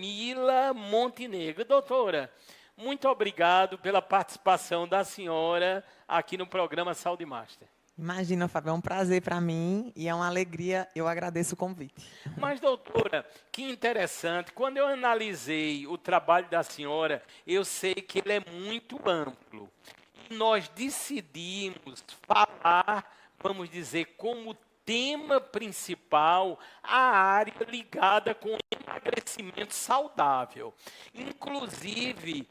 Camila Montenegro. Doutora, muito obrigado pela participação da senhora aqui no programa Saúde Master. Imagina, Fábio, é um prazer para mim e é uma alegria, eu agradeço o convite. Mas, doutora, que interessante, quando eu analisei o trabalho da senhora, eu sei que ele é muito amplo. E nós decidimos falar, vamos dizer, como tema principal, a área ligada com emagrecimento saudável. Inclusive,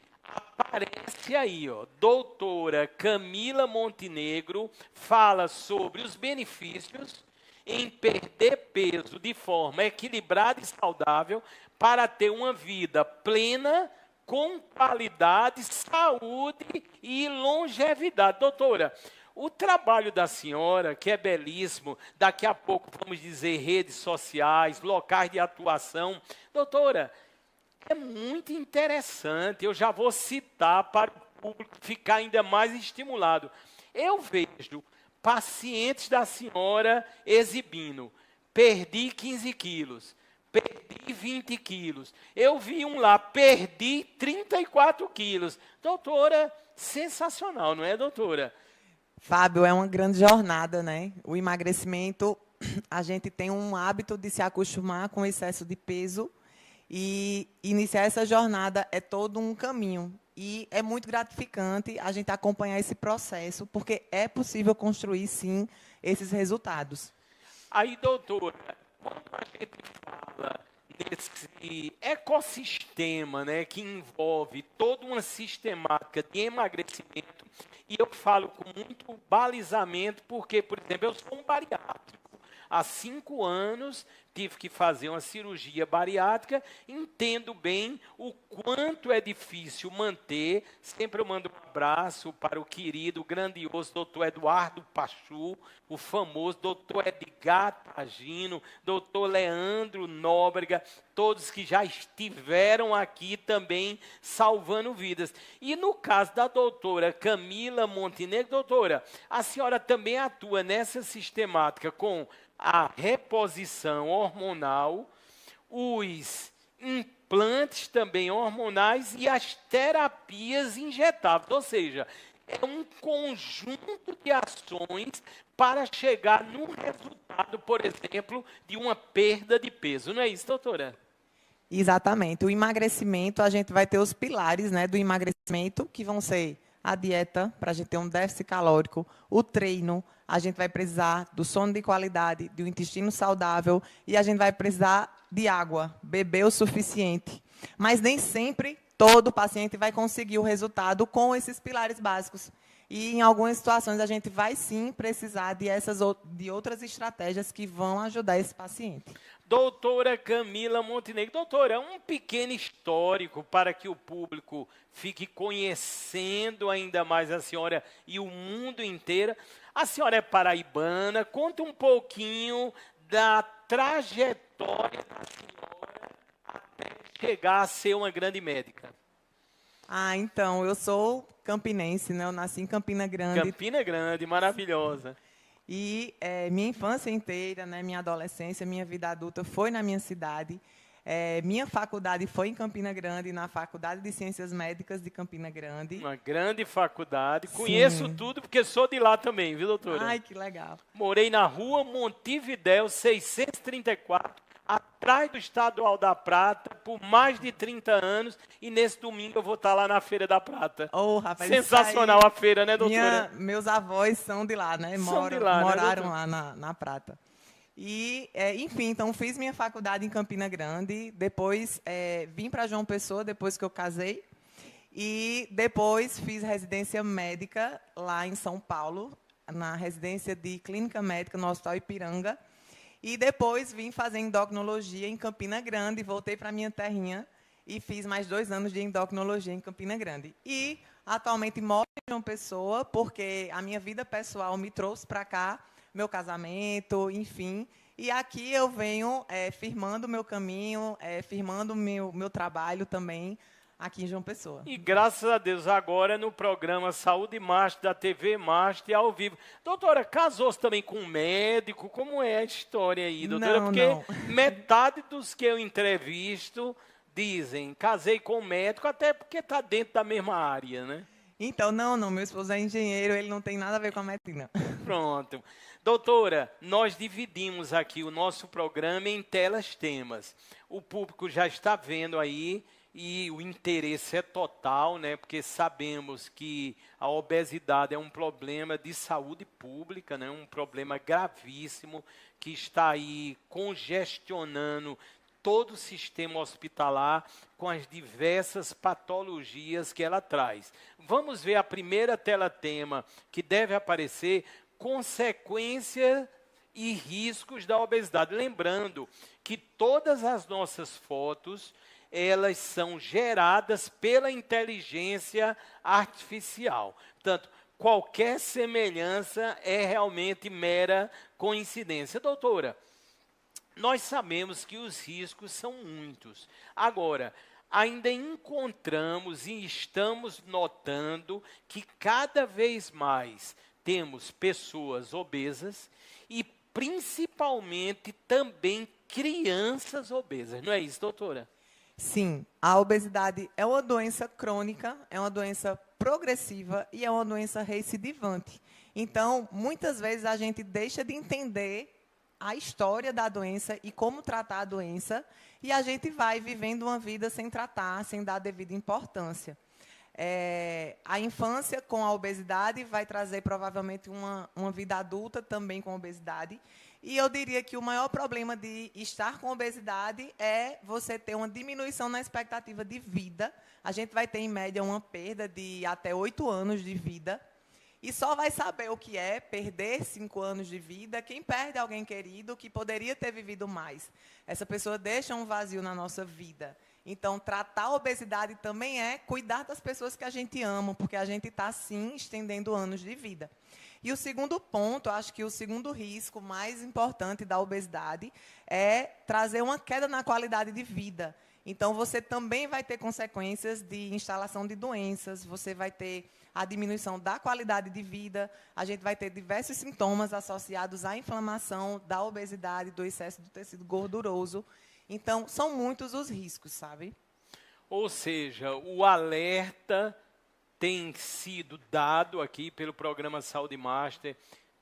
aparece aí, ó, doutora Camila Montenegro fala sobre os benefícios em perder peso de forma equilibrada e saudável para ter uma vida plena, com qualidade, saúde e longevidade. Doutora, o trabalho da senhora, que é belíssimo, daqui a pouco vamos dizer redes sociais, locais de atuação. Doutora, é muito interessante, eu já vou citar para o público ficar ainda mais estimulado. Eu vejo pacientes da senhora exibindo, perdi 15 quilos, perdi 20 quilos. Eu vi um lá, perdi 34 quilos. Doutora, sensacional, não é, doutora? Fábio, é uma grande jornada, né? O emagrecimento, a gente tem um hábito de se acostumar com o excesso de peso e iniciar essa jornada é todo um caminho. E é muito gratificante a gente acompanhar esse processo, porque é possível construir, sim, esses resultados. Aí, doutora, quando a gente fala nesse ecossistema, né, que envolve toda uma sistemática de emagrecimento, e eu falo com muito balizamento, porque, por exemplo, eu sou um bariátrico. Há 5 anos tive que fazer uma cirurgia bariátrica, entendo bem o quanto é difícil manter. Sempre eu mando um abraço para o querido, grandioso doutor Eduardo Pachu, o famoso doutor Edgar Tagino, doutor Leandro Nóbrega, todos que já estiveram aqui também salvando vidas. E no caso da doutora Camila Montenegro, doutora, a senhora também atua nessa sistemática com a reposição hormonal, os implantes também hormonais e as terapias injetáveis. Ou seja, é um conjunto de ações para chegar num resultado, por exemplo, de uma perda de peso. Não é isso, doutora? Exatamente. O emagrecimento, a gente vai ter os pilares, né, do emagrecimento, que vão ser a dieta, para a gente ter um déficit calórico, o treino, a gente vai precisar do sono de qualidade, do intestino saudável e a gente vai precisar de água, beber o suficiente. Mas nem sempre todo paciente vai conseguir o resultado com esses pilares básicos. E em algumas situações a gente vai sim precisar de outras estratégias que vão ajudar esse paciente. Doutora Camila Montenegro. Doutora, um pequeno histórico para que o público fique conhecendo ainda mais a senhora e o mundo inteiro. A senhora é paraibana, conta um pouquinho da trajetória da senhora até chegar a ser uma grande médica. Então, eu sou campinense, né? Eu nasci em Campina Grande. Campina Grande, maravilhosa. E minha infância inteira, né, minha adolescência, minha vida adulta foi na minha cidade. Minha faculdade foi em Campina Grande, na Faculdade de Ciências Médicas de Campina Grande. Uma grande faculdade. Conheço tudo porque sou de lá também, viu, doutora? Ai, que legal. Morei na rua Montevidéu, 634, atrás do Estadual da Prata, por mais de 30 anos. E nesse domingo eu vou estar lá na Feira da Prata. Oh, rapaz, sensacional a feira, né, doutora? Meus avós são de lá, né? Moraram lá na Prata. E, enfim, então fiz minha faculdade em Campina Grande, depois vim para João Pessoa, depois que eu casei, e depois fiz residência médica lá em São Paulo, na residência de clínica médica no Hospital Ipiranga, e depois vim fazer endocrinologia em Campina Grande, voltei para minha terrinha e fiz mais 2 anos de endocrinologia em Campina Grande. E atualmente moro em João Pessoa, porque a minha vida pessoal me trouxe para cá, meu casamento, enfim. E aqui eu venho firmando o meu caminho, firmando o meu trabalho também aqui em João Pessoa. E graças a Deus, agora no programa Saúde Master, da TV Master, ao vivo. Doutora, casou-se também com um médico? Como é a história aí, doutora? Não, Porque não. metade dos que eu entrevisto Dizem, casei com um médico, até porque está dentro da mesma área, né? Então, não, meu esposo é engenheiro, ele não tem nada a ver com a medicina. Pronto. Doutora, nós dividimos aqui o nosso programa em telas temas. O público já está vendo aí e o interesse é total, né? Porque sabemos que a obesidade é um problema de saúde pública, né? Um problema gravíssimo que está aí congestionando todo o sistema hospitalar com as diversas patologias que ela traz. Vamos ver a primeira tela-tema que deve aparecer, consequências e riscos da obesidade. Lembrando que todas as nossas fotos, elas são geradas pela inteligência artificial. Portanto, qualquer semelhança é realmente mera coincidência. Doutora, nós sabemos que os riscos são muitos. Agora, ainda encontramos e estamos notando que cada vez mais temos pessoas obesas e principalmente também crianças obesas. Não é isso, doutora? Sim, a obesidade é uma doença crônica, é uma doença progressiva e é uma doença recidivante. Então, muitas vezes a gente deixa de entender a história da doença e como tratar a doença, e a gente vai vivendo uma vida sem tratar, sem dar a devida importância. A infância com a obesidade vai trazer provavelmente uma vida adulta também com obesidade, e eu diria que o maior problema de estar com obesidade é você ter uma diminuição na expectativa de vida. A gente vai ter, em média, uma perda de até 8 anos de vida. E só vai saber o que é perder 5 anos de vida quem perde alguém querido que poderia ter vivido mais. Essa pessoa deixa um vazio na nossa vida. Então, tratar a obesidade também é cuidar das pessoas que a gente ama, porque a gente está, sim, estendendo anos de vida. E o segundo ponto, acho que o segundo risco mais importante da obesidade é trazer uma queda na qualidade de vida. Então, você também vai ter consequências de instalação de doenças, você vai ter a diminuição da qualidade de vida, a gente vai ter diversos sintomas associados à inflamação, da obesidade, do excesso do tecido gorduroso. Então, são muitos os riscos, sabe? Ou seja, o alerta tem sido dado aqui pelo programa Saúde Master,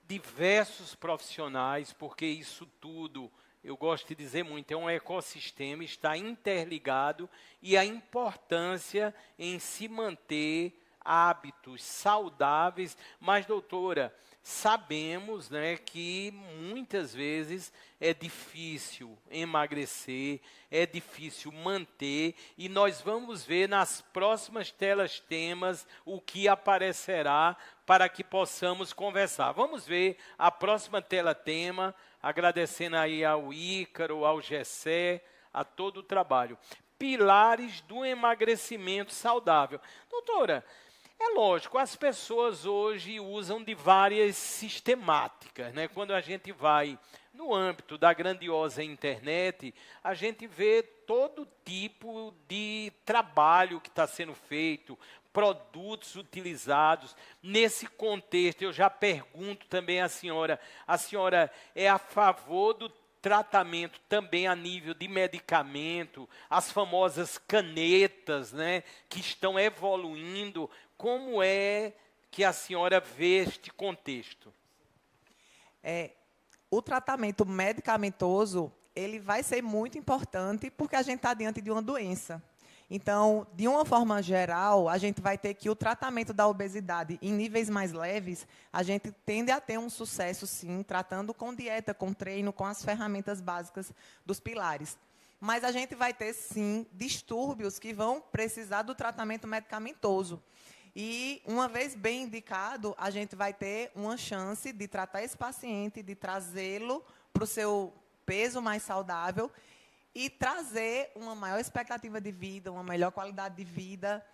diversos profissionais, porque isso tudo, eu gosto de dizer muito, é um ecossistema, está interligado, e a importância em se manter hábitos saudáveis. Mas, doutora, sabemos, né, que muitas vezes é difícil emagrecer, é difícil manter, e nós vamos ver nas próximas telas temas o que aparecerá para que possamos conversar. Vamos ver a próxima tela tema, agradecendo aí ao Ícaro, ao Gessé, a todo o trabalho. Pilares do emagrecimento saudável. Doutora, é lógico, as pessoas hoje usam de várias sistemáticas, né? Quando a gente vai no âmbito da grandiosa internet, a gente vê todo tipo de trabalho que está sendo feito, produtos utilizados. Nesse contexto, eu já pergunto também à senhora, a senhora é a favor do tratamento também a nível de medicamento, as famosas canetas, né, que estão evoluindo? Como é que a senhora vê este contexto? O tratamento medicamentoso, ele vai ser muito importante porque a gente está diante de uma doença. Então, de uma forma geral, a gente vai ter que o tratamento da obesidade em níveis mais leves, a gente tende a ter um sucesso, sim, tratando com dieta, com treino, com as ferramentas básicas dos pilares. Mas a gente vai ter, sim, distúrbios que vão precisar do tratamento medicamentoso. E, uma vez bem indicado, a gente vai ter uma chance de tratar esse paciente, de trazê-lo para o seu peso mais saudável e trazer uma maior expectativa de vida, uma melhor qualidade de vida,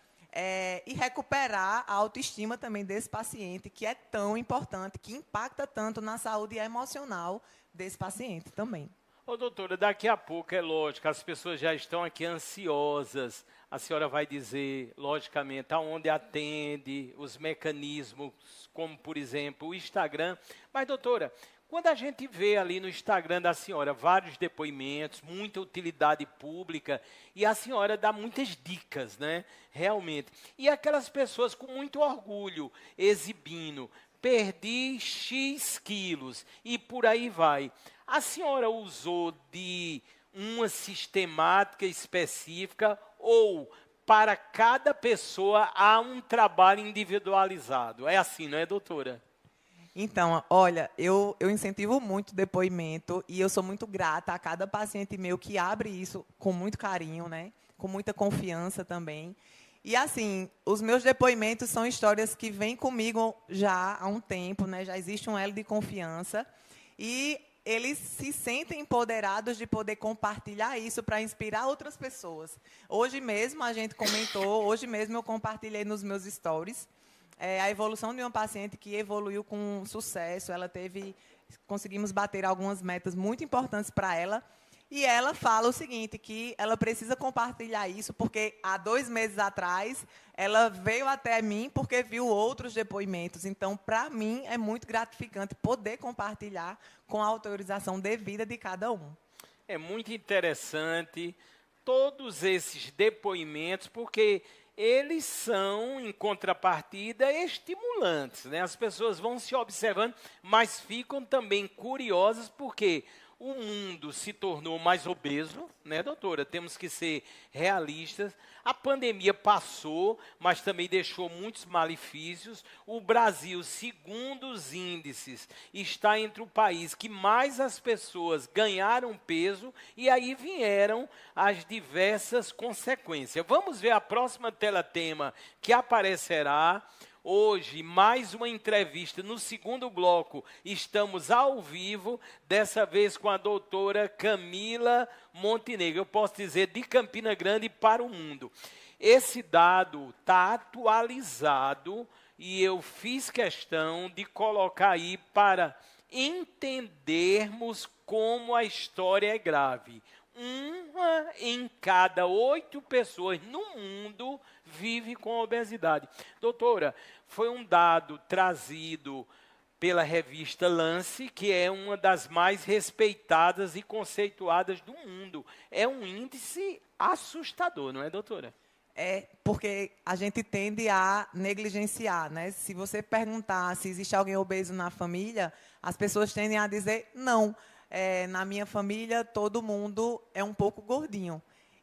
e recuperar a autoestima também desse paciente, que é tão importante, que impacta tanto na saúde emocional desse paciente também. Ô, doutora, daqui a pouco, é lógico, as pessoas já estão aqui ansiosas. A senhora vai dizer, logicamente, aonde atende, os mecanismos, como, por exemplo, o Instagram. Mas, doutora, Quando a gente vê ali no Instagram da senhora vários depoimentos, muita utilidade pública, e a senhora dá muitas dicas, né? Realmente. E aquelas pessoas com muito orgulho, exibindo, perdi X quilos, e por aí vai. A senhora usou de uma sistemática específica ou para cada pessoa há um trabalho individualizado? É assim, não é, doutora? Então, olha, eu incentivo muito o depoimento e eu sou muito grata a cada paciente meu que abre isso com muito carinho, né? Com muita confiança também. E, assim, os meus depoimentos são histórias que vêm comigo já há um tempo, né? Já existe um elo de confiança. E eles se sentem empoderados de poder compartilhar isso para inspirar outras pessoas. Hoje mesmo a gente comentou, hoje mesmo eu compartilhei nos meus stories a evolução de uma paciente que evoluiu com sucesso. Conseguimos bater algumas metas muito importantes para ela. E ela fala o seguinte, que ela precisa compartilhar isso, porque há 2 meses atrás, ela veio até mim porque viu outros depoimentos. Então, para mim, é muito gratificante poder compartilhar com a autorização devida de cada um. É muito interessante todos esses depoimentos, porque eles são, em contrapartida, estimulantes, né? As pessoas vão se observando, mas ficam também curiosas, porque o mundo se tornou mais obeso, né, doutora? Temos que ser realistas. A pandemia passou, mas também deixou muitos malefícios. O Brasil, segundo os índices, está entre o país que mais as pessoas ganharam peso, e aí vieram as diversas consequências. Vamos ver a próxima tela-tema que aparecerá. Hoje, mais uma entrevista no segundo bloco. Estamos ao vivo, dessa vez com a doutora Camila Montenegro. Eu posso dizer, de Campina Grande para o mundo. Esse dado está atualizado e eu fiz questão de colocar aí para entendermos como a história é grave. 1 em cada 8 pessoas no mundo vive com obesidade. Doutora, foi um dado trazido pela revista Lance, que é uma das mais respeitadas e conceituadas do mundo. É um índice assustador, não é, doutora? É, porque a gente tende a negligenciar, né? Se você perguntar se existe alguém obeso na família, as pessoas tendem a dizer não. Na minha família, todo mundo é um pouco gordinho.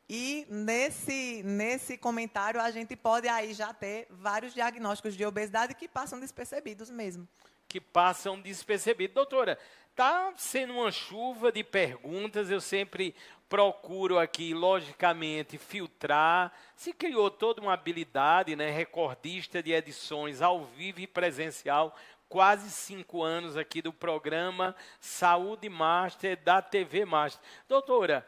E nesse comentário, a gente pode aí já ter vários diagnósticos de obesidade que passam despercebidos mesmo. Que passam despercebidos. Doutora, está sendo uma chuva de perguntas, eu sempre procuro aqui, logicamente, filtrar. Se criou toda uma habilidade, né, recordista de edições ao vivo e presencial, quase 5 anos aqui do programa Saúde Master da TV Master. Doutora,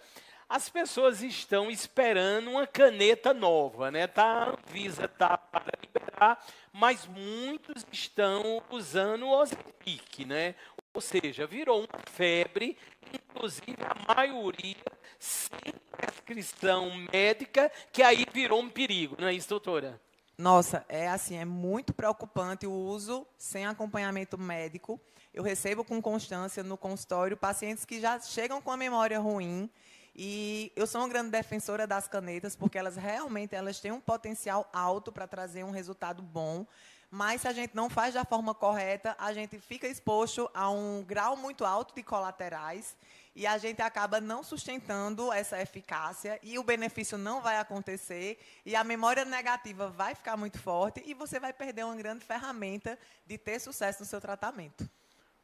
as pessoas estão esperando uma caneta nova, né? A Anvisa está para liberar, mas muitos estão usando o Ozempic, né? Ou seja, virou uma febre, inclusive a maioria sem prescrição médica, que aí virou um perigo, não é isso, doutora? Nossa, é muito preocupante o uso sem acompanhamento médico. Eu recebo com constância no consultório pacientes que já chegam com a memória ruim, e eu sou uma grande defensora das canetas, porque elas realmente têm um potencial alto para trazer um resultado bom, mas se a gente não faz da forma correta, a gente fica exposto a um grau muito alto de colaterais, e a gente acaba não sustentando essa eficácia, e o benefício não vai acontecer, e a memória negativa vai ficar muito forte, e você vai perder uma grande ferramenta de ter sucesso no seu tratamento.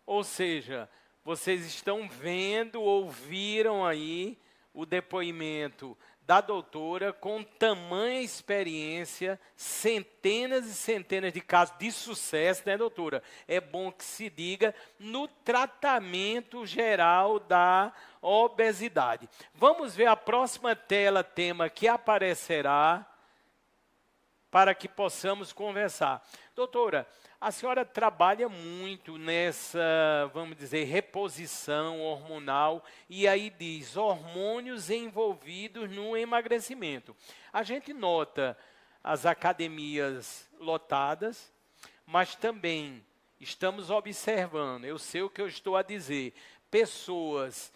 Ou seja, vocês estão vendo, ouviram aí o depoimento da doutora com tamanha experiência, centenas e centenas de casos de sucesso, né, doutora? É bom que se diga, no tratamento geral da obesidade. Vamos ver a próxima tema que aparecerá para que possamos conversar. Doutora, a senhora trabalha muito nessa, vamos dizer, reposição hormonal, e aí diz hormônios envolvidos no emagrecimento. A gente nota as academias lotadas, mas também estamos observando, eu sei o que eu estou a dizer, pessoas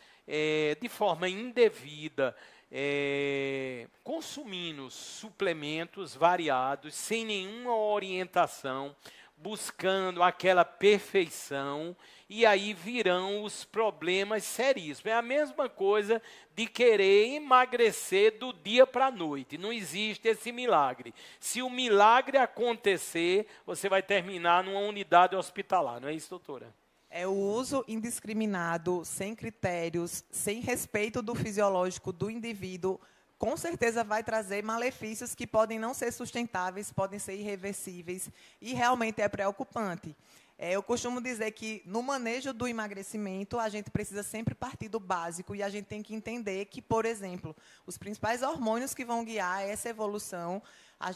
de forma indevida, consumindo suplementos variados, sem nenhuma orientação, buscando aquela perfeição, e aí virão os problemas seríssimos. É a mesma coisa de querer emagrecer do dia para a noite. Não existe esse milagre. Se o milagre acontecer, você vai terminar numa unidade hospitalar. Não é isso, doutora? É o uso indiscriminado, sem critérios, sem respeito do fisiológico do indivíduo, com certeza vai trazer malefícios que podem não ser sustentáveis, podem ser irreversíveis, e realmente é preocupante. Eu costumo dizer que, no manejo do emagrecimento, a gente precisa sempre partir do básico, e a gente tem que entender que, por exemplo, os principais hormônios que vão guiar essa evolução,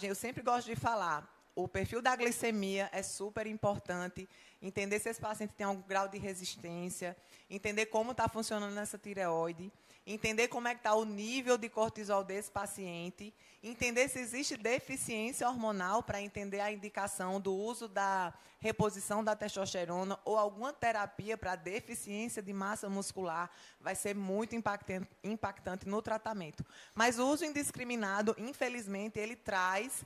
eu sempre gosto de falar, o perfil da glicemia é super importante, entender se esse paciente tem algum grau de resistência, entender como está funcionando essa tireoide, entender como é que está o nível de cortisol desse paciente, entender se existe deficiência hormonal para entender a indicação do uso da reposição da testosterona ou alguma terapia para deficiência de massa muscular, vai ser muito impactante no tratamento. Mas o uso indiscriminado, infelizmente, ele traz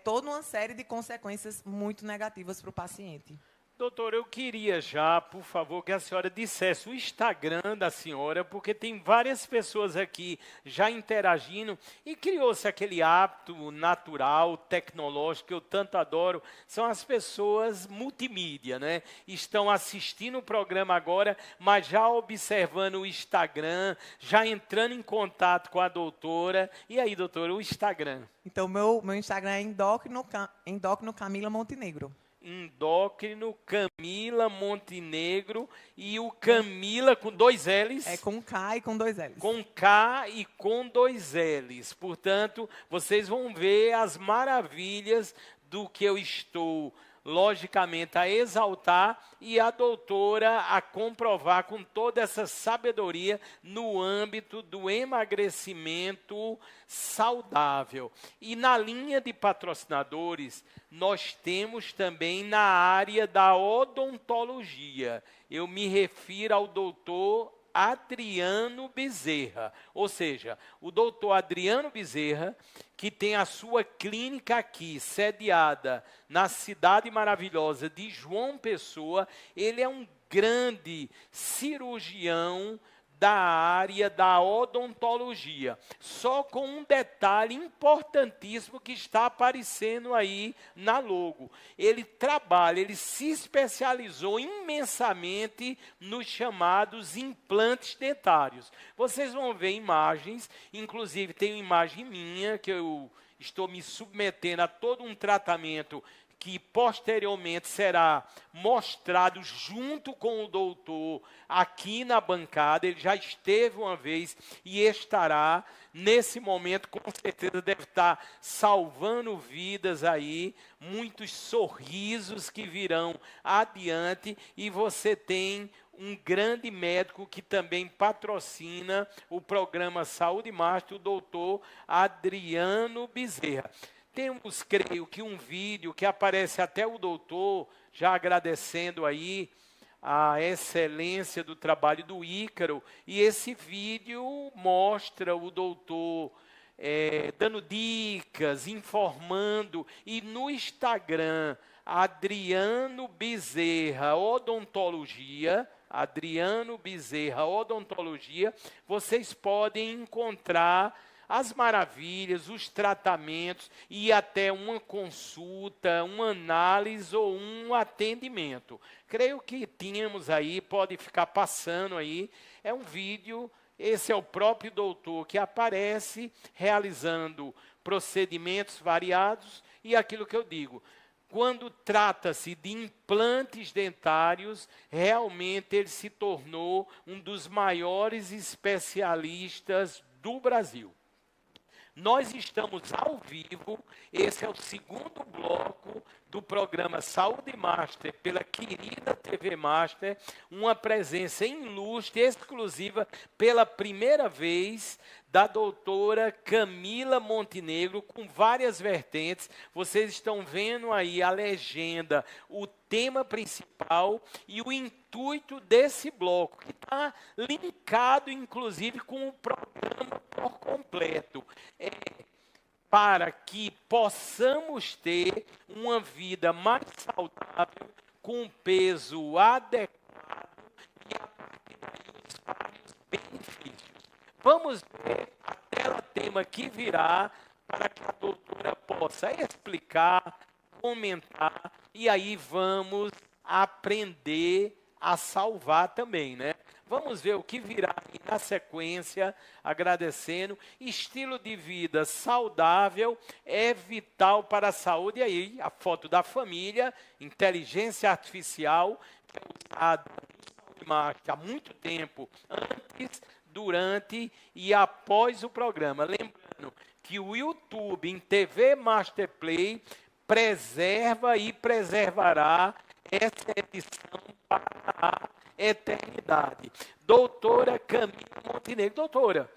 toda uma série de consequências muito negativas para o paciente. Doutor, eu queria já, por favor, que a senhora dissesse o Instagram da senhora, porque tem várias pessoas aqui já interagindo e criou-se aquele hábito natural, tecnológico, que eu tanto adoro, são as pessoas multimídia, né? Estão assistindo o programa agora, mas já observando o Instagram, já entrando em contato com a doutora. E aí, doutora, o Instagram? Então, meu Instagram é Endócrino Camila Montenegro. Endócrino Camila Montenegro, e o Camila com 2 L's? É com K e com 2 L's. Com K e com 2 L's. Portanto, vocês vão ver as maravilhas do que eu estou, logicamente, a exaltar, e a doutora a comprovar com toda essa sabedoria no âmbito do emagrecimento saudável. E na linha de patrocinadores, nós temos também na área da odontologia. Eu me refiro ao doutor Adriano Bezerra, ou seja, o doutor Adriano Bezerra, que tem a sua clínica aqui, sediada na cidade maravilhosa de João Pessoa. Ele é um grande cirurgião da área da odontologia, só com um detalhe importantíssimo que está aparecendo aí na logo. Ele se especializou imensamente nos chamados implantes dentários. Vocês vão ver imagens, inclusive tem uma imagem minha, que eu estou me submetendo a todo um tratamento que posteriormente será mostrado junto com o doutor aqui na bancada. Ele já esteve uma vez e estará nesse momento, com certeza deve estar salvando vidas aí, muitos sorrisos que virão adiante, e você tem um grande médico que também patrocina o programa Saúde Master, o doutor Adriano Bezerra. Temos, creio que, um vídeo que aparece até o doutor, já agradecendo aí a excelência do trabalho do Ícaro, e esse vídeo mostra o doutor dando dicas, informando, e no Instagram, Adriano Bezerra Odontologia, vocês podem encontrar as maravilhas, os tratamentos e até uma consulta, uma análise ou um atendimento. Creio que tínhamos aí, pode ficar passando aí, é um vídeo, esse é o próprio doutor que aparece realizando procedimentos variados, e aquilo que eu digo, quando trata-se de implantes dentários, realmente ele se tornou um dos maiores especialistas do Brasil. Nós estamos ao vivo, esse é o segundo bloco do programa Saúde Master, pela querida TV Master, uma presença ilustre, exclusiva, pela primeira vez da doutora Camila Montenegro, com várias vertentes. Vocês estão vendo aí a legenda, o tema principal e o intuito desse bloco, que está linkado, inclusive, com o programa por completo. Para que possamos ter uma vida mais saudável, com um peso adequado e, a partir daí, os vários benefícios. Vamos ver a tela-tema que virá para que a doutora possa explicar, comentar, e aí vamos aprender a salvar também, né? Vamos ver o que virá aí na sequência, agradecendo. Estilo de vida saudável é vital para a saúde. E aí, a foto da família, inteligência artificial, que é usada há muito tempo, antes, durante e após o programa. Lembrando que o YouTube em TV Masterplay preserva e preservará essa edição para a eternidade. Doutora Camila Montenegro. Doutora,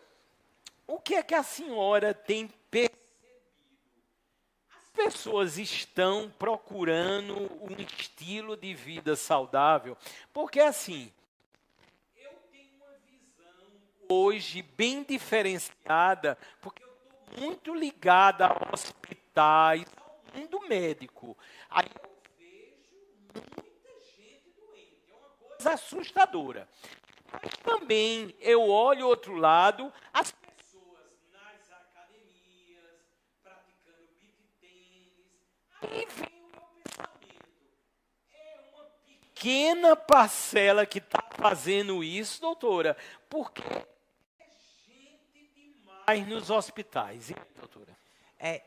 o que é que a senhora tem percebido? As pessoas estão procurando um estilo de vida saudável, porque assim, eu tenho uma visão hoje bem diferenciada, porque eu estou muito ligada a hospitais, ao mundo médico. Aí eu vejo muita gente doente, é uma coisa assustadora. Mas também eu olho o outro lado, as pessoas nas academias, praticando beach tênis. Aí vem o meu pensamento. É uma pequena parcela que está fazendo isso, doutora, porque é gente demais nos hospitais. E aí, doutora?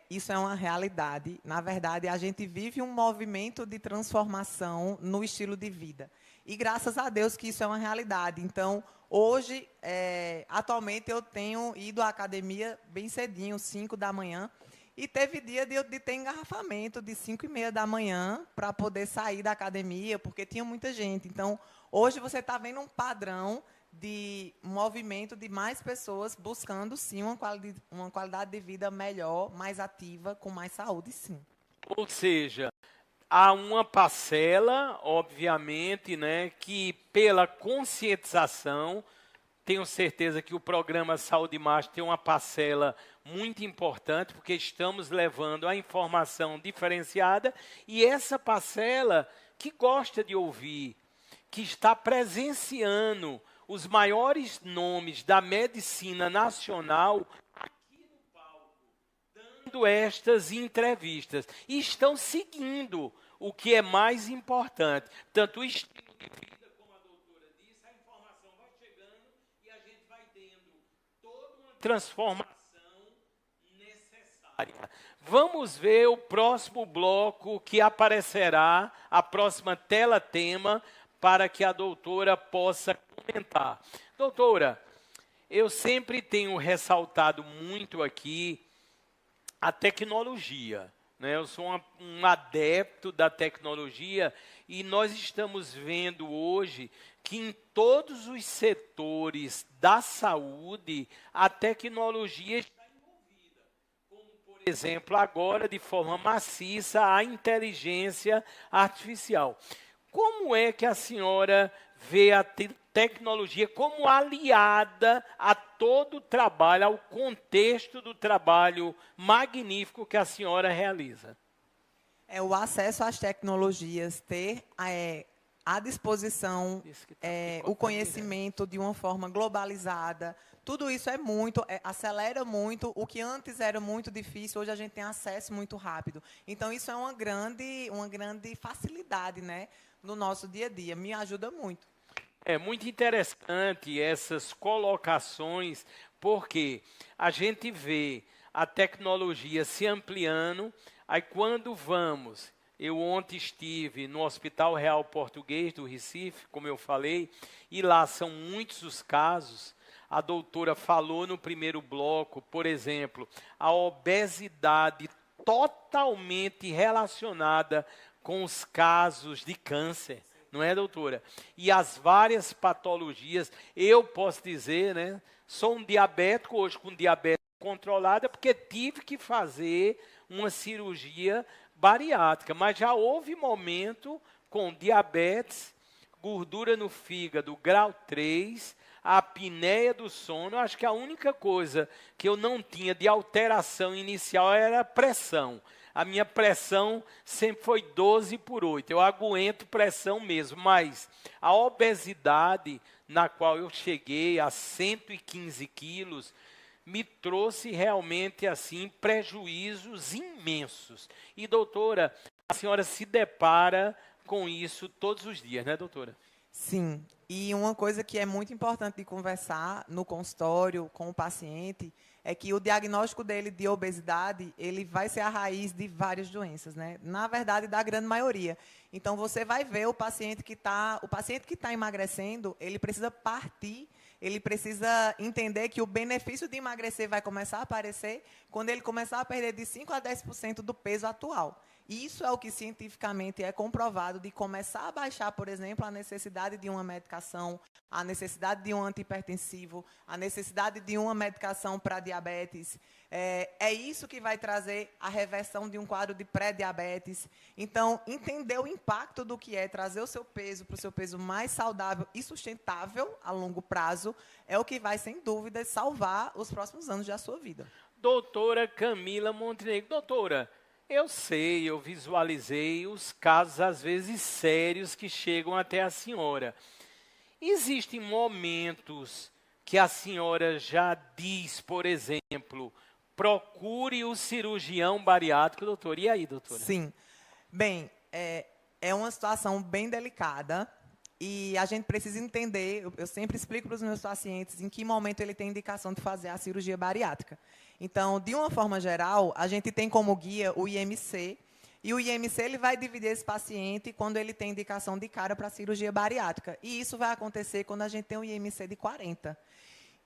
Isso é uma realidade. Na verdade, a gente vive um movimento de transformação no estilo de vida. E graças a Deus que isso é uma realidade. Então, hoje, atualmente, eu tenho ido à academia bem cedinho, 5 da manhã, e teve dia de ter engarrafamento de 5h30 da manhã para poder sair da academia, porque tinha muita gente. Então, hoje você está vendo um padrão de movimento de mais pessoas buscando, sim, uma qualidade de vida melhor, mais ativa, com mais saúde, sim. Ou seja, há uma parcela, obviamente, né, que pela conscientização, tenho certeza que o programa Saúde Master tem uma parcela muito importante, porque estamos levando a informação diferenciada, e essa parcela que gosta de ouvir, que está presenciando os maiores nomes da medicina nacional aqui no palco, dando estas entrevistas. E estão seguindo o que é mais importante. Tanto o estilo de vida, como a doutora disse, a informação vai chegando e a gente vai tendo toda uma transformação necessária. Vamos ver o próximo bloco que aparecerá, a próxima tela-tema, para que a doutora possa comentar. Doutora, eu sempre tenho ressaltado muito aqui a tecnologia, né? Eu sou um adepto da tecnologia e nós estamos vendo hoje que em todos os setores da saúde a tecnologia está envolvida. Como, por exemplo, agora, de forma maciça, a inteligência artificial. Como é que a senhora vê a tecnologia como aliada a todo o trabalho, ao contexto do trabalho magnífico que a senhora realiza? O acesso às tecnologias, ter à disposição o conhecimento de uma forma globalizada, tudo isso acelera muito. O que antes era muito difícil, hoje a gente tem acesso muito rápido. Então, isso é uma grande facilidade, né, no nosso dia a dia. Me ajuda muito. É muito interessante essas colocações, porque a gente vê a tecnologia se ampliando, aí quando vamos... Eu ontem estive no Hospital Real Português do Recife, como eu falei, e lá são muitos os casos. A doutora falou no primeiro bloco, por exemplo, a obesidade totalmente relacionada com os casos de câncer, não é, doutora? E as várias patologias, eu posso dizer, né, Sou um diabético, hoje com diabetes controlada, porque tive que fazer uma cirurgia bariátrica. Mas já houve momento com diabetes, gordura no fígado, grau 3, a apneia do sono. Acho que a única coisa que eu não tinha de alteração inicial era a pressão. A minha pressão sempre foi 12/8. Eu aguento pressão mesmo, mas a obesidade na qual eu cheguei a 115 quilos me trouxe realmente assim prejuízos imensos. E doutora, a senhora se depara com isso todos os dias, né, doutora? Sim, e uma coisa que é muito importante de conversar no consultório com o paciente é que o diagnóstico dele de obesidade, ele vai ser a raiz de várias doenças, né? Na verdade, da grande maioria. Então, você vai ver o paciente que está emagrecendo, ele precisa partir, ele precisa entender que o benefício de emagrecer vai começar a aparecer quando ele começar a perder de 5 a 10% do peso atual. Isso é o que cientificamente é comprovado de começar a baixar, por exemplo, a necessidade de uma medicação, a necessidade de um antihipertensivo, a necessidade de uma medicação para diabetes. É isso que vai trazer a reversão de um quadro de pré-diabetes. Então, entender o impacto do que é trazer o seu peso para o seu peso mais saudável e sustentável a longo prazo é o que vai, sem dúvida, salvar os próximos anos da sua vida. Doutora Camila Montenegro. Doutora, eu sei, eu visualizei os casos, às vezes, sérios que chegam até a senhora. Existem momentos que a senhora já diz, por exemplo, procure o cirurgião bariátrico, doutor. E aí, doutora? Sim. Bem, é uma situação bem delicada e a gente precisa entender, eu sempre explico para os meus pacientes em que momento ele tem indicação de fazer a cirurgia bariátrica. Então, de uma forma geral, a gente tem como guia o IMC, e o IMC ele vai dividir esse paciente quando ele tem indicação de cara para cirurgia bariátrica. E isso vai acontecer quando a gente tem um IMC de 40.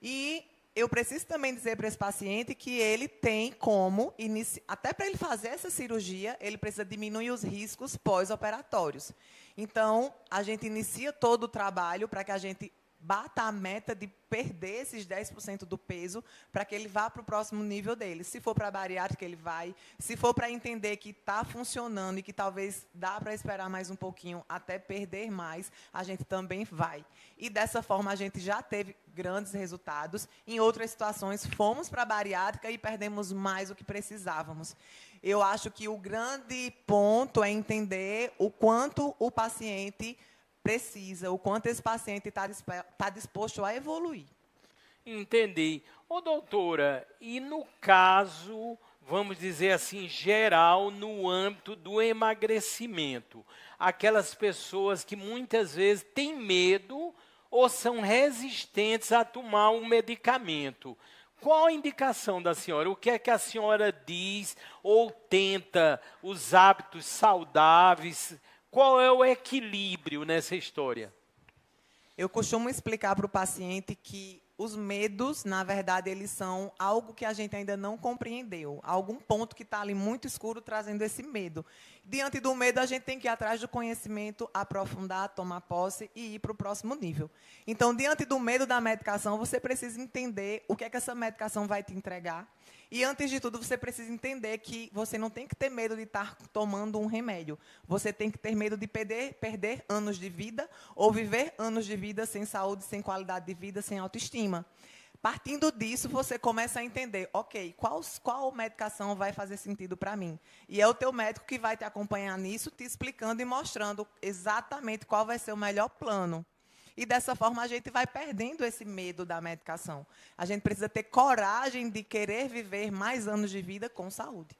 E eu preciso também dizer para esse paciente que ele tem como, até para ele fazer essa cirurgia, ele precisa diminuir os riscos pós-operatórios. Então, a gente inicia todo o trabalho para que a gente bata a meta de perder esses 10% do peso para que ele vá para o próximo nível dele. Se for para a bariátrica, ele vai. Se for para entender que está funcionando e que talvez dá para esperar mais um pouquinho até perder mais, a gente também vai. E dessa forma, a gente já teve grandes resultados. Em outras situações, fomos para a bariátrica e perdemos mais do que precisávamos. Eu acho que o grande ponto é entender o quanto o paciente precisa, o quanto esse paciente está disposto a evoluir. Entendi. Ô, doutora, e no caso, vamos dizer assim, geral, no âmbito do emagrecimento, aquelas pessoas que muitas vezes têm medo ou são resistentes a tomar um medicamento, qual a indicação da senhora? O que é que a senhora diz ou tenta os hábitos saudáveis? Qual é o equilíbrio nessa história? Eu costumo explicar para o paciente que os medos, na verdade, eles são algo que a gente ainda não compreendeu. Algum ponto que está ali muito escuro trazendo esse medo. Diante do medo, a gente tem que ir atrás do conhecimento, aprofundar, tomar posse e ir para o próximo nível. Então, diante do medo da medicação, você precisa entender o que é que essa medicação vai te entregar. E, antes de tudo, você precisa entender que você não tem que ter medo de estar tomando um remédio. Você tem que ter medo de perder anos de vida ou viver anos de vida sem saúde, sem qualidade de vida, sem autoestima. Partindo disso, você começa a entender, ok, qual medicação vai fazer sentido para mim? E é o teu médico que vai te acompanhar nisso, te explicando e mostrando exatamente qual vai ser o melhor plano. E dessa forma a gente vai perdendo esse medo da medicação. A gente precisa ter coragem de querer viver mais anos de vida com saúde.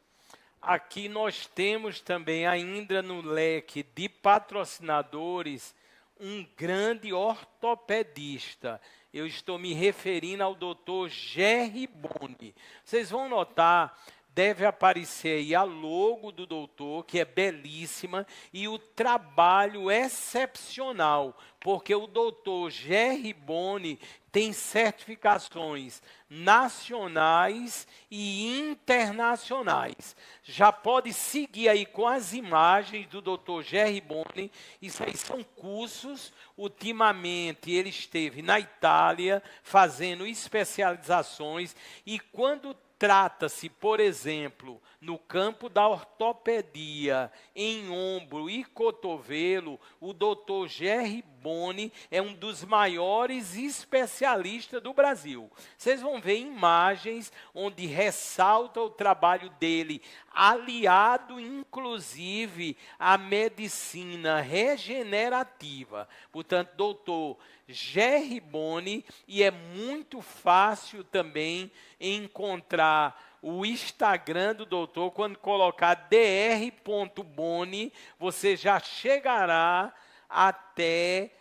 Aqui nós temos também ainda no leque de patrocinadores um grande ortopedista. Eu estou me referindo ao Dr. Gerry Boni. Vocês vão notar, deve aparecer aí a logo do doutor, que é belíssima, e o trabalho excepcional, porque o doutor Gerry Boni tem certificações nacionais e internacionais. Já pode seguir aí com as imagens do Dr. Gerry Boni. Isso aí são cursos. Ultimamente ele esteve na Itália fazendo especializações, e quando trata-se, por exemplo, no campo da ortopedia, em ombro e cotovelo, o Dr. Gerry Boni é um dos maiores especialistas do Brasil. Vocês vão ver imagens onde ressalta o trabalho dele, aliado inclusive à medicina regenerativa. Portanto, Dr. Gerry Boni, e é muito fácil também encontrar o Instagram do doutor. Quando colocar dr.boni, você já chegará até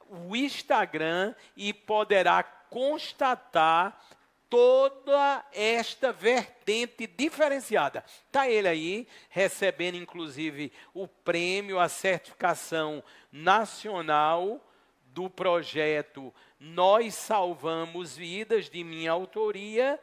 o Instagram e poderá constatar toda esta vertente diferenciada. Está ele aí, recebendo inclusive o prêmio, a certificação nacional do projeto Nós Salvamos Vidas, de minha autoria,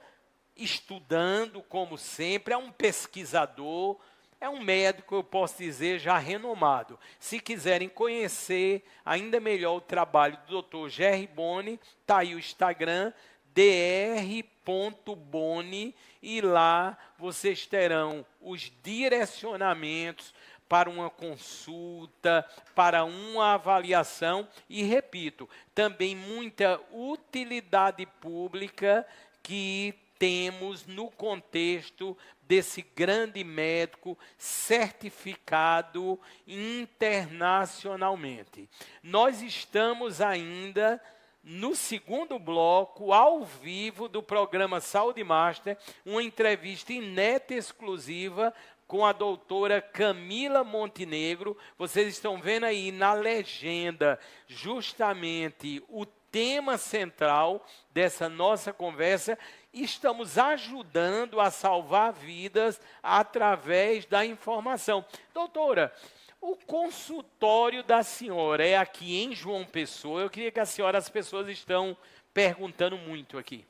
estudando, como sempre, é um pesquisador, é um médico, eu posso dizer, já renomado. Se quiserem conhecer ainda melhor o trabalho do Dr. Gerry Boni, está aí o Instagram, dr.boni, e lá vocês terão os direcionamentos para uma consulta, para uma avaliação, e repito, também muita utilidade pública que temos no contexto desse grande médico certificado internacionalmente. Nós estamos ainda no segundo bloco, ao vivo, do programa Saúde Master, uma entrevista inédita, exclusiva, com a doutora Camila Montenegro. Vocês estão vendo aí na legenda justamente o tema central dessa nossa conversa. Estamos ajudando a salvar vidas através da informação. Doutora, o consultório da senhora é aqui em João Pessoa. Eu queria que a senhora, as pessoas estão perguntando muito aqui.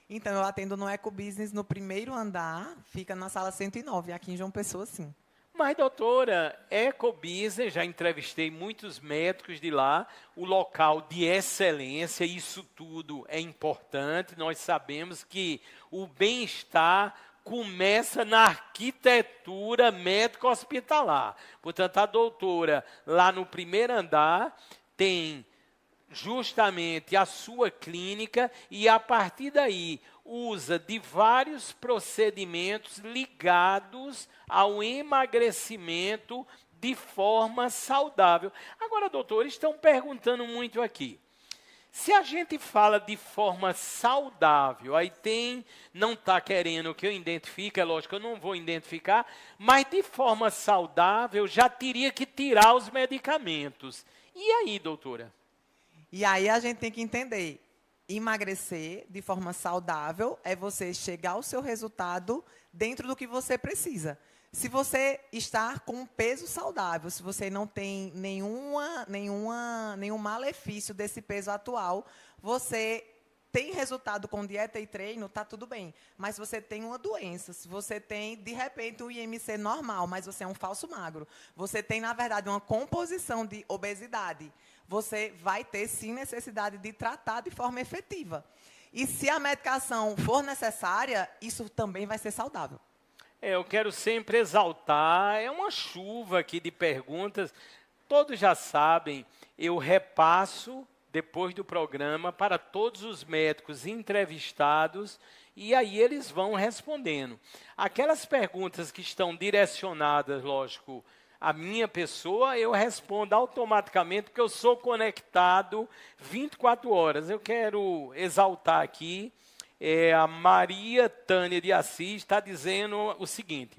Então, eu atendo no Ecobusiness no primeiro andar, fica na sala 109, aqui em João Pessoa, sim. Mas, doutora, Ecobusiness, já entrevistei muitos médicos de lá, o local de excelência, isso tudo é importante. Nós sabemos que o bem-estar começa na arquitetura médico-hospitalar. Portanto, a doutora, lá no primeiro andar, tem justamente a sua clínica, e a partir daí usa de vários procedimentos ligados ao emagrecimento de forma saudável. Agora, doutor, estão perguntando muito aqui. Se a gente fala de forma saudável, aí não está querendo que eu identifique, é lógico que eu não vou identificar, mas de forma saudável já teria que tirar os medicamentos. E aí, doutora? E aí a gente tem que entender, emagrecer de forma saudável é você chegar ao seu resultado dentro do que você precisa. Se você está com um peso saudável, se você não tem nenhum malefício desse peso atual, você tem resultado com dieta e treino, está tudo bem. Mas se você tem uma doença, se você tem, de repente, um IMC normal, mas você é um falso magro, você tem, na verdade, uma composição de obesidade, você vai ter, sim, necessidade de tratar de forma efetiva. E se a medicação for necessária, isso também vai ser saudável. Eu quero sempre exaltar, é uma chuva aqui de perguntas. Todos já sabem, eu repasso depois do programa para todos os médicos entrevistados, e aí eles vão respondendo. Aquelas perguntas que estão direcionadas, lógico, à minha pessoa, eu respondo automaticamente, porque eu sou conectado 24 horas. Eu quero exaltar aqui, a Maria Tânia de Assis está dizendo o seguinte: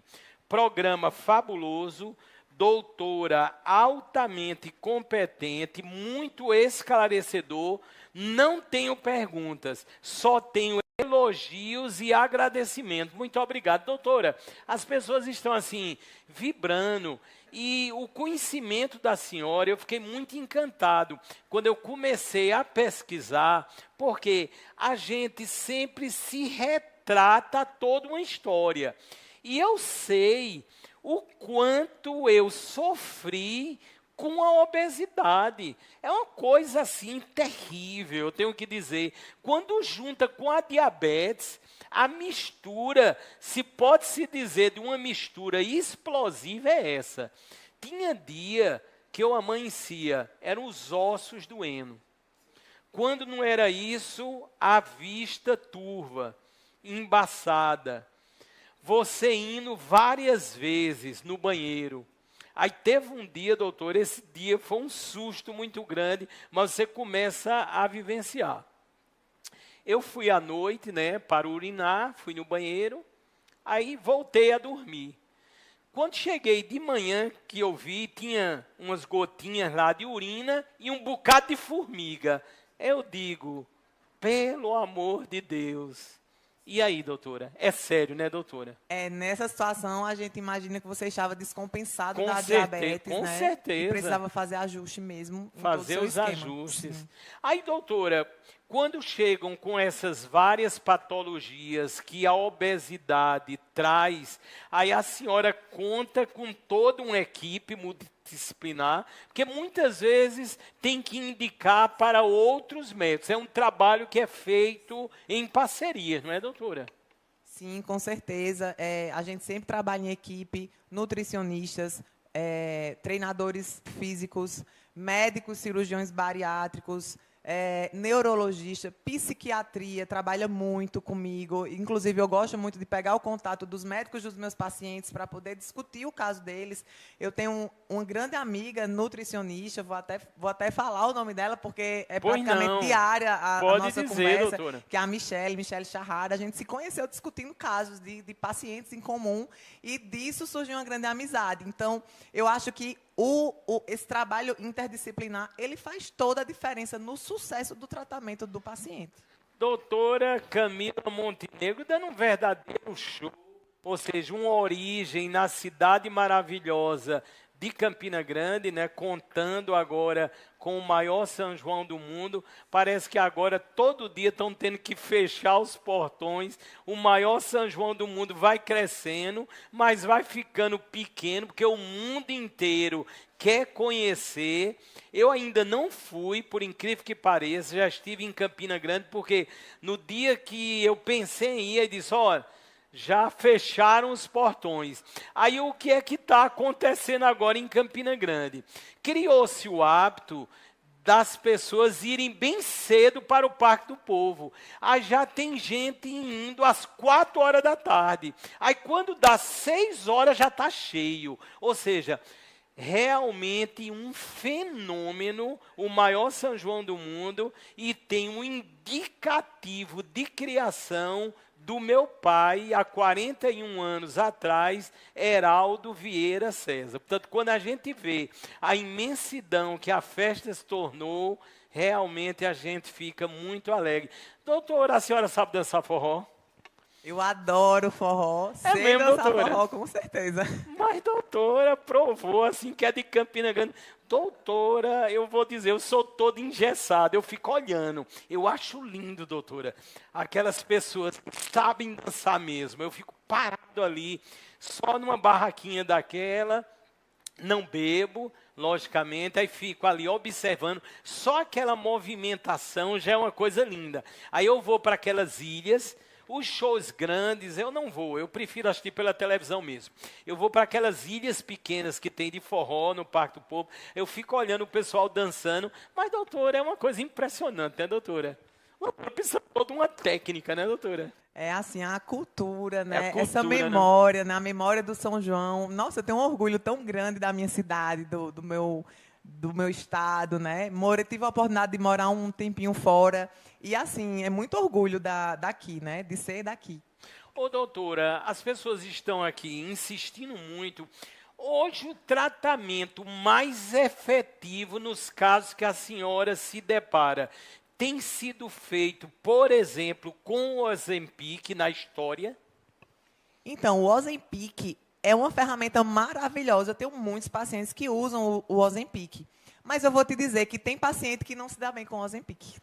programa fabuloso, doutora altamente competente, muito esclarecedor, não tenho perguntas, só tenho elogios e agradecimentos. Muito obrigado, doutora. As pessoas estão assim, vibrando. E o conhecimento da senhora, eu fiquei muito encantado quando eu comecei a pesquisar, porque a gente sempre se retrata toda uma história. E eu sei o quanto eu sofri com a obesidade. É uma coisa assim terrível, eu tenho que dizer. Quando junta com a diabetes, a mistura, se pode-se dizer de uma mistura explosiva é essa. Tinha dia que eu amanhecia, eram os ossos doendo. Quando não era isso, a vista turva, embaçada. Você indo várias vezes no banheiro. Aí teve um dia, doutor, esse dia foi um susto muito grande, mas você começa a vivenciar. Eu fui à noite, né, para urinar, fui no banheiro, aí voltei a dormir. Quando cheguei de manhã, que eu vi, tinha umas gotinhas lá de urina e um bocado de formiga. Eu digo, pelo amor de Deus. E aí, doutora? É sério, né, doutora? Nessa situação, a gente imagina que você estava descompensado da diabetes, com né? certeza. E precisava fazer ajuste mesmo. Fazer os esquema. ajustes. Sim. Aí, doutora, quando chegam com essas várias patologias que a obesidade traz, aí a senhora conta com toda uma equipe multidisciplinar, porque muitas vezes tem que indicar para outros médicos. É um trabalho que é feito em parceria, não é, doutora? Sim, com certeza. A gente sempre trabalha em equipe, nutricionistas, treinadores físicos, médicos, cirurgiões bariátricos, neurologista, psiquiatria, trabalha muito comigo. Inclusive, eu gosto muito de pegar o contato dos médicos dos meus pacientes para poder discutir o caso deles. Eu tenho uma grande amiga nutricionista, vou até falar o nome dela, porque é praticamente diária a nossa conversa, doutora. que é a Michele Charrada. A gente se conheceu discutindo casos de pacientes em comum, e disso surgiu uma grande amizade. Então, eu acho que esse trabalho interdisciplinar, ele faz toda a diferença no sucesso do tratamento do paciente. Doutora Camila Montenegro dando um verdadeiro show, ou seja, uma origem na cidade maravilhosa de Campina Grande, né, contando agora com o maior São João do mundo. Parece que agora todo dia estão tendo que fechar os portões. O maior São João do mundo vai crescendo, mas vai ficando pequeno, porque o mundo inteiro quer conhecer. Eu ainda não fui, por incrível que pareça, já estive em Campina Grande, porque no dia que eu pensei em ir, eu disse, olha, já fecharam os portões. Aí o que é que está acontecendo agora em Campina Grande? Criou-se o hábito das pessoas irem bem cedo para o Parque do Povo. Aí já tem gente indo às 4 horas da tarde. Aí quando dá 6 horas já está cheio. Ou seja, realmente um fenômeno, o maior São João do mundo, e tem um indicativo de criação do meu pai, há 41 anos atrás, Heraldo Vieira César. Portanto, quando a gente vê a imensidão que a festa se tornou, realmente a gente fica muito alegre. Doutora, a senhora sabe dançar forró? Eu adoro forró, sei mesmo, dançar doutora? forró, com certeza. Mas, doutora, provou, assim, que é de Campina Grande. Doutora, eu vou dizer, eu sou todo engessado, eu fico olhando. Eu acho lindo, doutora, aquelas pessoas que sabem dançar mesmo. Eu fico parado ali, só numa barraquinha daquela, não bebo, logicamente, aí fico ali observando. Só aquela movimentação já é uma coisa linda. Aí eu vou para aquelas ilhas. Os shows grandes eu não vou, eu prefiro assistir pela televisão mesmo. Eu vou para aquelas ilhas pequenas que tem de forró no Parque do Povo, eu fico olhando o pessoal dançando, mas, doutora, é uma coisa impressionante, né, doutora? Precisa toda uma técnica, né, doutora? É assim, a cultura, né? Cultura, essa memória, né? A memória do São João. Nossa, eu tenho um orgulho tão grande da minha cidade, do meu estado, né? Tive a oportunidade de morar um tempinho fora. E, assim, é muito orgulho daqui, né? De ser daqui. Ô, doutora, as pessoas estão aqui insistindo muito. Hoje, o tratamento mais efetivo nos casos que a senhora se depara tem sido feito, por exemplo, com o Ozempic na história? Então, o Ozempic é uma ferramenta maravilhosa. Eu tenho muitos pacientes que usam o Ozempic. Mas eu vou te dizer que tem paciente que não se dá bem com o Ozempic.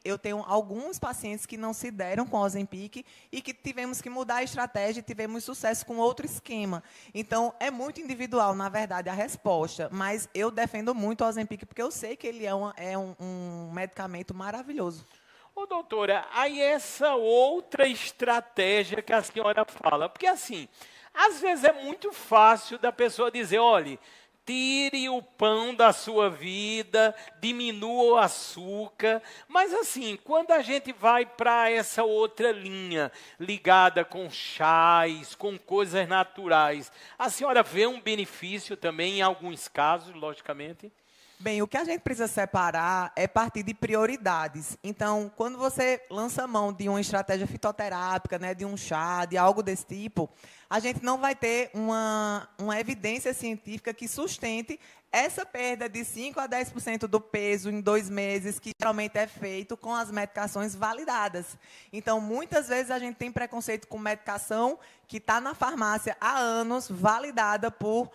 Eu tenho alguns pacientes que não se deram com o Ozempic e que tivemos que mudar a estratégia e tivemos sucesso com outro esquema. Então, é muito individual, na verdade, a resposta. Mas eu defendo muito o Ozempic porque eu sei que ele é um medicamento maravilhoso. Ô, doutora, aí essa outra estratégia que a senhora fala, porque assim, às vezes é muito fácil da pessoa dizer, olha, tire o pão da sua vida, diminua o açúcar, mas assim, quando a gente vai para essa outra linha, ligada com chás, com coisas naturais, a senhora vê um benefício também em alguns casos, logicamente? Bem, o que a gente precisa separar é partir de prioridades. Então, quando você lança mão de uma estratégia fitoterápica, né, de um chá, de algo desse tipo, a gente não vai ter uma evidência científica que sustente essa perda de 5 a 10% do peso em 2 meses, que geralmente é feito com as medicações validadas. Então, muitas vezes a gente tem preconceito com medicação que está na farmácia há anos, validada por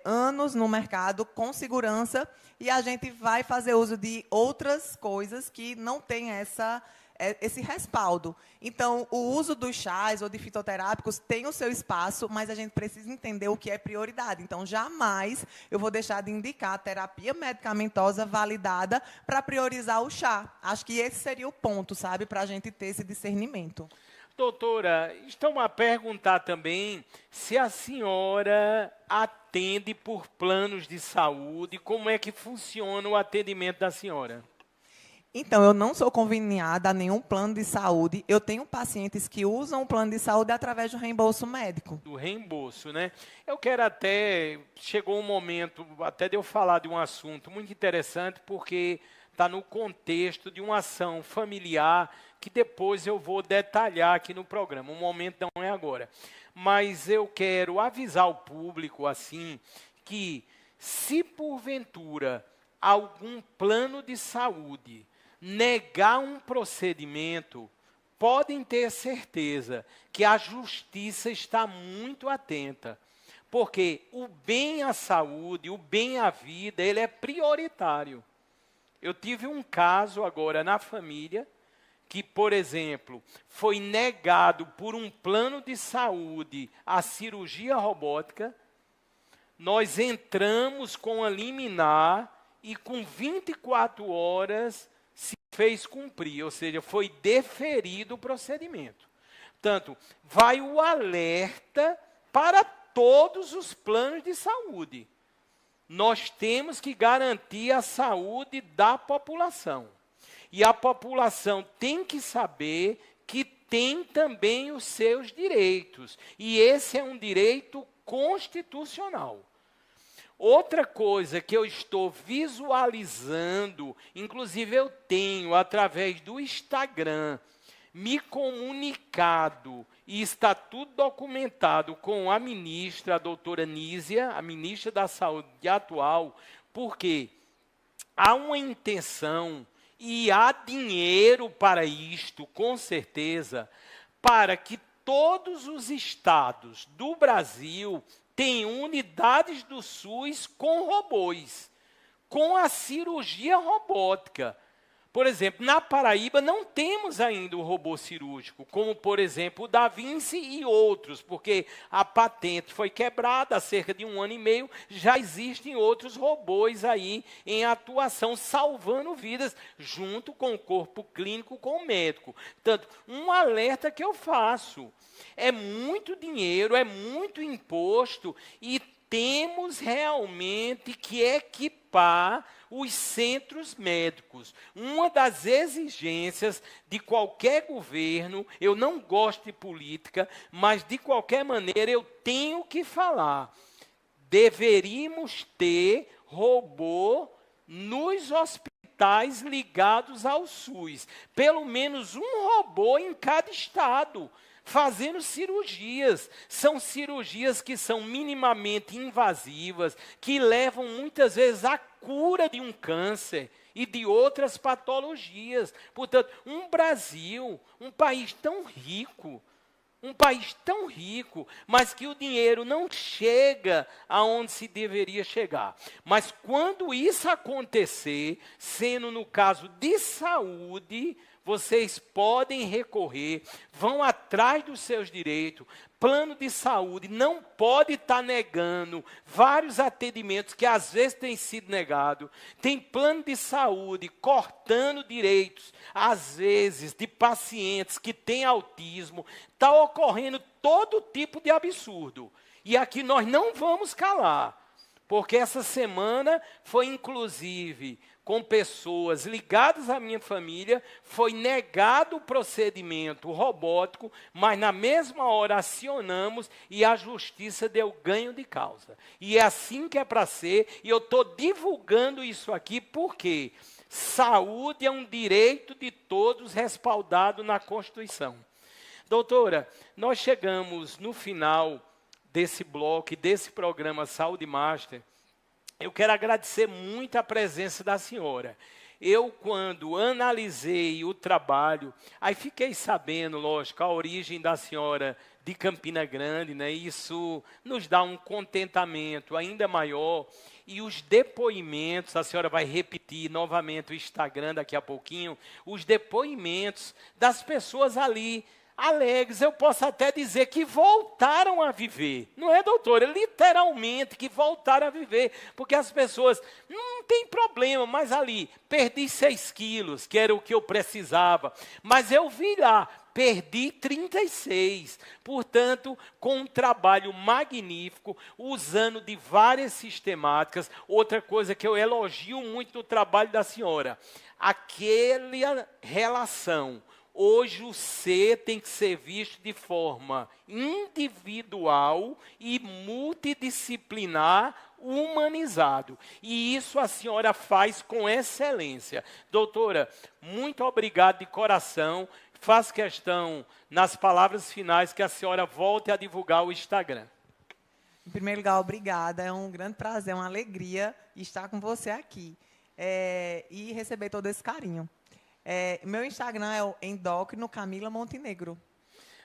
anos no mercado, com segurança, e a gente vai fazer uso de outras coisas que não têm esse respaldo. Então, o uso dos chás ou de fitoterápicos tem o seu espaço, mas a gente precisa entender o que é prioridade. Então, jamais eu vou deixar de indicar a terapia medicamentosa validada para priorizar o chá. Acho que esse seria o ponto, sabe, para a gente ter esse discernimento. Doutora, estão a perguntar também se a senhora atende por planos de saúde, como é que funciona o atendimento da senhora? Então, eu não sou conveniada a nenhum plano de saúde. Eu tenho pacientes que usam o plano de saúde através do reembolso médico. Do reembolso, né? Eu quero até... Chegou um momento até de eu falar de um assunto muito interessante, porque está no contexto de uma ação familiar que depois eu vou detalhar aqui no programa. O momento não é agora. Mas eu quero avisar o público, assim, que se porventura algum plano de saúde negar um procedimento, podem ter certeza que a justiça está muito atenta, porque o bem à saúde, o bem à vida, ele é prioritário. Eu tive um caso agora na família, que, por exemplo, foi negado por um plano de saúde a cirurgia robótica. Nós entramos com a liminar e com 24 horas se fez cumprir, ou seja, foi deferido o procedimento. Portanto, vai o alerta para todos os planos de saúde. Nós temos que garantir a saúde da população. E a população tem que saber que tem também os seus direitos. E esse é um direito constitucional. Outra coisa que eu estou visualizando, inclusive eu tenho através do Instagram, me comunicado e está tudo documentado com a ministra, a doutora Nízia, a ministra da Saúde atual, porque há uma intenção e há dinheiro para isto, com certeza, para que todos os estados do Brasil tem unidades do SUS com robôs, com a cirurgia robótica. Por exemplo, na Paraíba não temos ainda o robô cirúrgico, como, por exemplo, o Da Vinci e outros, porque a patente foi quebrada há cerca de 1 ano e meio, já existem outros robôs aí em atuação, salvando vidas, junto com o corpo clínico, com o médico. Portanto, um alerta que eu faço, é muito dinheiro, é muito imposto, e temos realmente que equipar os centros médicos. Uma das exigências de qualquer governo, eu não gosto de política, mas de qualquer maneira eu tenho que falar. Deveríamos ter robô nos hospitais ligados ao SUS. Pelo menos um robô em cada estado, fazendo cirurgias. São cirurgias que são minimamente invasivas, que levam muitas vezes à cura de um câncer. e de outras patologias. Portanto, um Brasil, um país tão rico, mas que o dinheiro não chega aonde se deveria chegar. Mas quando isso acontecer, sendo no caso de saúde, vocês podem recorrer, vão atrás dos seus direitos. Plano de saúde não pode estar negando vários atendimentos que às vezes têm sido negados. Tem plano de saúde cortando direitos, às vezes, de pacientes que têm autismo. Está ocorrendo todo tipo de absurdo. E aqui nós não vamos calar, porque essa semana foi inclusive com pessoas ligadas à minha família, foi negado o procedimento robótico, mas na mesma hora acionamos e a justiça deu ganho de causa. E é assim que é para ser, e eu estou divulgando isso aqui porque saúde é um direito de todos respaldado na Constituição. Doutora, nós chegamos no final desse bloco, desse programa Saúde Master. Eu quero agradecer muito a presença da senhora. Eu, quando analisei o trabalho, aí fiquei sabendo, lógico, a origem da senhora de Campina Grande, né? Isso nos dá um contentamento ainda maior. E os depoimentos, a senhora vai repetir novamente o Instagram daqui a pouquinho, os depoimentos das pessoas ali, alegres, eu posso até dizer que voltaram a viver. Não é, doutora? Literalmente que voltaram a viver. Porque as pessoas, não tem problema, mas ali, perdi 6 quilos, que era o que eu precisava. Mas eu vi lá, perdi 36. Portanto, com um trabalho magnífico, usando de várias sistemáticas. Outra coisa que eu elogio muito no trabalho da senhora, aquela relação. Hoje o ser tem que ser visto de forma individual e multidisciplinar, humanizado. E isso a senhora faz com excelência. Doutora, muito obrigado de coração. Faço questão, nas palavras finais, que a senhora volte a divulgar o Instagram. Em primeiro lugar, obrigada. É um grande prazer, uma alegria estar com você aqui e receber todo esse carinho. Meu Instagram é o Endócrino Camila Montenegro.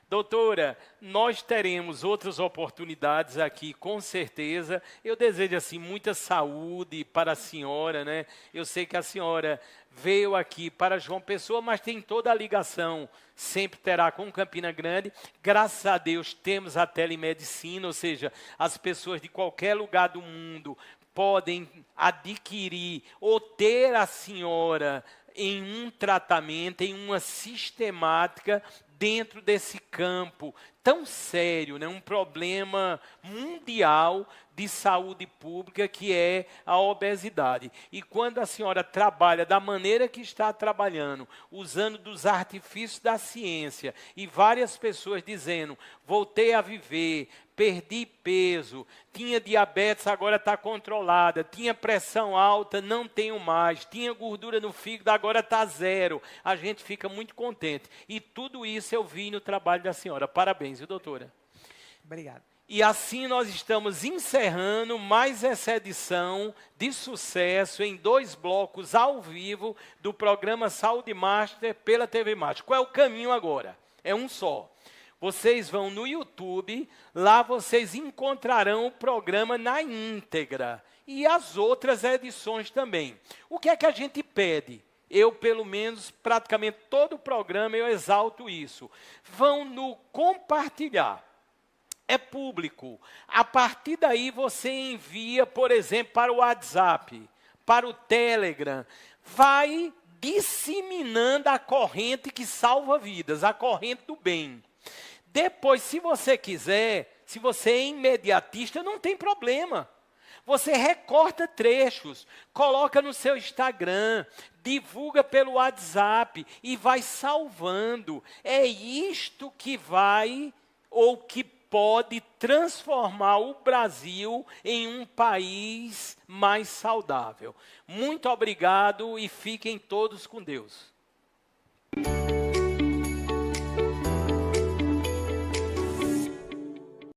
Doutora, nós teremos outras oportunidades aqui, com certeza. Eu desejo, assim, muita saúde para a senhora, né? Eu sei que a senhora veio aqui para João Pessoa, mas tem toda a ligação, sempre terá com Campina Grande. Graças a Deus temos a telemedicina, ou seja, as pessoas de qualquer lugar do mundo podem adquirir ou ter a senhora em um tratamento, em uma sistemática dentro desse campo tão sério, né? Um problema mundial de saúde pública que é a obesidade. E quando a senhora trabalha da maneira que está trabalhando, usando dos artifícios da ciência, e várias pessoas dizendo, voltei a viver, perdi peso, tinha diabetes, agora está controlada, tinha pressão alta, não tenho mais, tinha gordura no fígado, agora está 0. A gente fica muito contente. E tudo isso eu vi no trabalho da senhora. Parabéns, viu, doutora? Obrigada. E assim nós estamos encerrando mais essa edição de sucesso em 2 blocos ao vivo do programa Saúde Master pela TV Master. Qual é o caminho agora? É um só. Vocês vão no YouTube, lá vocês encontrarão o programa na íntegra e as outras edições também. O que é que a gente pede? Eu, pelo menos, praticamente todo o programa eu exalto isso. Vão no compartilhar. É público. A partir daí você envia, por exemplo, para o WhatsApp, para o Telegram. Vai disseminando a corrente que salva vidas, a corrente do bem. Depois, se você quiser, se você é imediatista, não tem problema. Você recorta trechos, coloca no seu Instagram, divulga pelo WhatsApp e vai salvando. É isto que vai ou que pode transformar o Brasil em um país mais saudável. Muito obrigado e fiquem todos com Deus.